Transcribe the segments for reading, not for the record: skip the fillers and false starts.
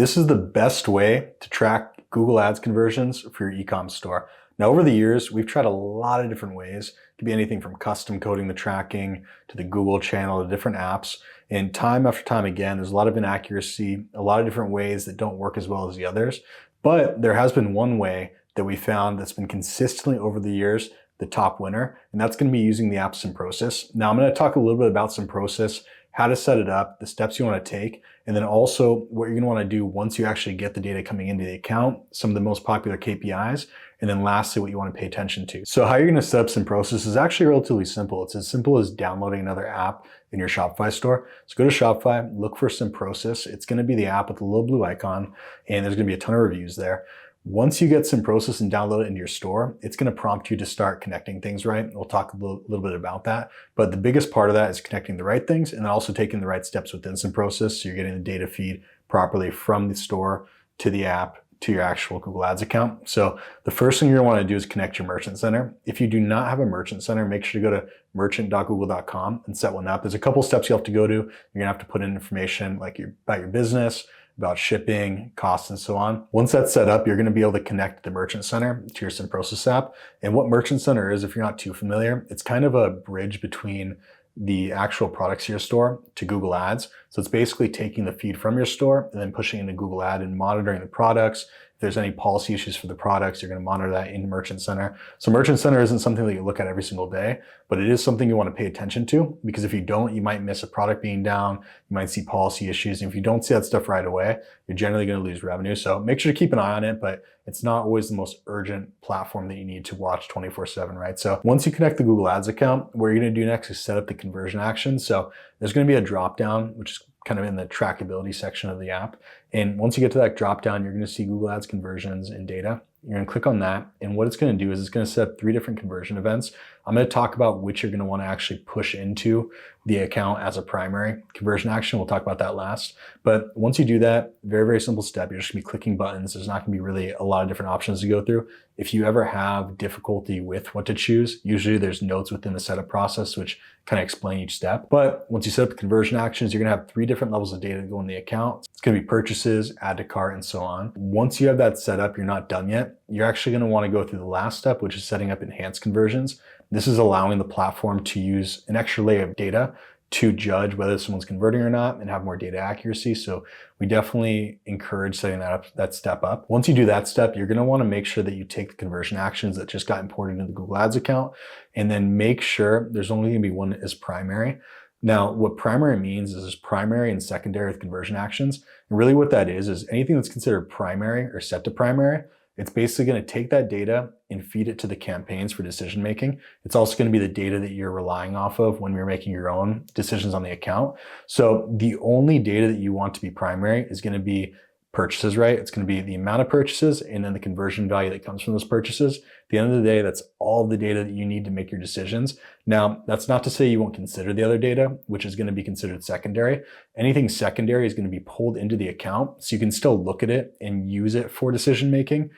This is the best way to track Google Ads conversions for your e-com store. Now, over the years, we've tried a lot of different ways. It could be anything from custom coding the tracking to the Google channel to different apps. And time after time again, there's a lot of inaccuracy, a lot of different ways that don't work as well as the others. But there has been one way that we found that's been consistently over the years the top winner, and that's going to be using the app Process. Now, I'm going to talk a little bit about Process, how to set it up, the steps you want to take, and then also what you're going to want to do once you actually get the data coming into the account, some of the most popular KPIs, and then lastly, what you want to pay attention to. So how you're going to set up Process is actually relatively simple. It's as simple as downloading another app in your Shopify store. So go to Shopify, look for Process. It's going to be the app with the little blue icon, and there's going to be a ton of reviews there. Once you get Process and download it into your store, it's going to prompt you to start connecting things, right? We'll talk a little bit about that. But the biggest part of that is connecting the right things and then also taking the right steps within Process. So you're getting the data feed properly from the store to the app to your actual Google Ads account. So the first thing you're going to want to do is connect your merchant center. If you do not have a merchant center, make sure to go to merchant.google.com and set one up. There's a couple steps you have to go to. You're going to have to put in information like about your business, about shipping, costs, and so on. Once that's set up, you're going to be able to connect the Merchant Center to your Process app. And what Merchant Center is, if you're not too familiar, it's kind of a bridge between the actual products in your store to Google Ads. So it's basically taking the feed from your store and then pushing it into Google Ad and monitoring the products. If there's any policy issues for the products, you're going to monitor that in Merchant Center. So Merchant Center isn't something that you look at every single day, but it is something you want to pay attention to, because if you don't, you might miss a product being down, you might see policy issues. And if you don't see that stuff right away, you're generally going to lose revenue. So make sure to keep an eye on it, but it's not always the most urgent platform that you need to watch 24/7, right? So once you connect the Google Ads account, what you're going to do next is set up the conversion actions. So there's going to be a drop down, which is kind of in the trackability section of the app. And once you get to that drop down, you're going to see Google Ads conversions and data. You're going to click on that. And what it's going to do is it's going to set up 3 different conversion events. I'm going to talk about which you're going to want to actually push into the account as a primary conversion action. We'll talk about that last. But once you do that, very, very simple step. You're just going to be clicking buttons. There's not going to be really a lot of different options to go through. If you ever have difficulty with what to choose, usually there's notes within the setup process which kind of explain each step. But once you set up the conversion actions, you're going to have 3 different levels of data that go in the account. It's going to be purchases, add to cart, and so on. Once you have that set up, you're not done yet. You're actually going to want to go through the last step, which is setting up enhanced conversions. This is allowing the platform to use an extra layer of data to judge whether someone's converting or not and have more data accuracy. So we definitely encourage setting that step up. Once you do that step, you're going to want to make sure that you take the conversion actions that just got imported into the Google Ads account, and then make sure there's only going to be one as primary. Now, what primary means is there's primary and secondary with conversion actions. And really what that is anything that's considered primary or set to primary, it's basically going to take that data and feed it to the campaigns for decision making. It's also going to be the data that you're relying off of when you're making your own decisions on the account. So the only data that you want to be primary is going to be purchases, right? It's going to be the amount of purchases and then the conversion value that comes from those purchases. At the end of the day, that's all the data that you need to make your decisions. Now, that's not to say you won't consider the other data, which is going to be considered secondary. Anything secondary is going to be pulled into the account, so you can still look at it and use it for decision making,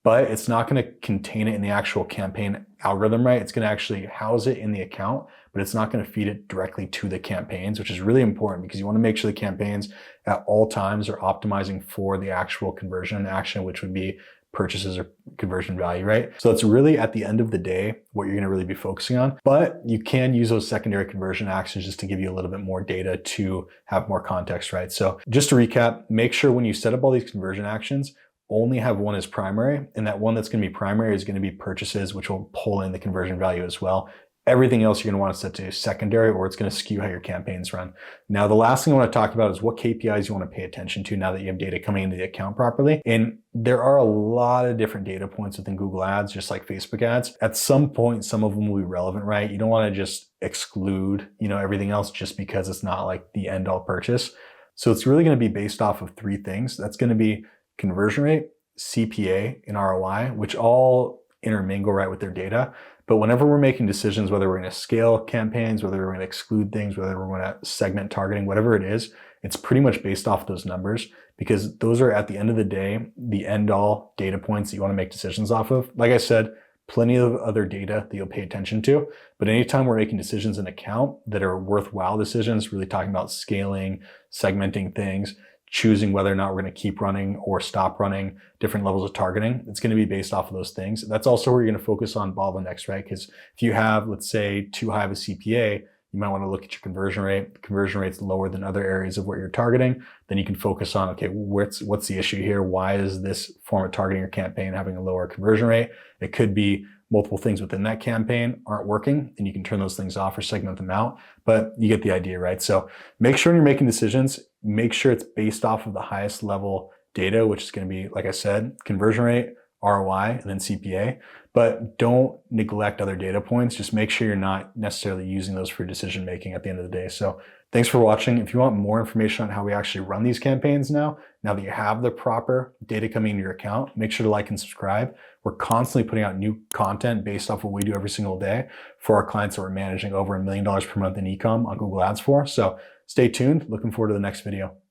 but it's not going to contain it in the actual campaign algorithm, right? It's going to actually house it in the account, but it's not going to feed it directly to the campaigns, which is really important because you want to make sure the campaigns at all times are optimizing for the actual conversion action, which would be purchases or conversion value, right? So that's really at the end of the day what you're going to really be focusing on. But you can use those secondary conversion actions just to give you a little bit more data to have more context, right? So just to recap, make sure when you set up all these conversion actions, only have one as primary, and that one that's going to be primary is going to be purchases, which will pull in the conversion value as well. Everything else you're going to want to set to secondary, or it's going to skew how your campaigns run. Now, the last thing I want to talk about is what KPIs you want to pay attention to now that you have data coming into the account properly. And there are a lot of different data points within Google Ads, just like Facebook ads. At some point, some of them will be relevant, right? You don't want to just exclude, everything else just because it's not like the end all purchase. So it's really going to be based off of 3 things. That's going to be conversion rate, CPA, and ROI, which all intermingle right with their data. But whenever we're making decisions, whether we're going to scale campaigns, whether we're going to exclude things, whether we're going to segment targeting, whatever it is, it's pretty much based off those numbers, because those are at the end of the day, the end all data points that you want to make decisions off of. Like I said, plenty of other data that you'll pay attention to, but anytime we're making decisions in account that are worthwhile decisions, really talking about scaling, segmenting things, choosing whether or not we're going to keep running or stop running different levels of targeting. It's going to be based off of those things. That's also where you're going to focus on bottlenecks, right? Because if you have, let's say, too high of a CPA, you might want to look at your conversion rate. The conversion rate's lower than other areas of what you're targeting. Then you can focus on, okay, what's the issue here? Why is this form of targeting or campaign having a lower conversion rate? It could be multiple things within that campaign aren't working, and you can turn those things off or segment them out. But you get the idea, right? So make sure when you're making decisions, make sure it's based off of the highest level data, which is going to be, like I said, conversion rate, ROI, and then CPA. But don't neglect other data points. Just make sure you're not necessarily using those for decision making at the end of the day. So thanks for watching. If you want more information on how we actually run these campaigns now that you have the proper data coming into your account, make sure to like and subscribe. We're constantly putting out new content based off what we do every single day for our clients that we're managing over $1 million per month in e-com on Google Ads for. So stay tuned. Looking forward to the next video.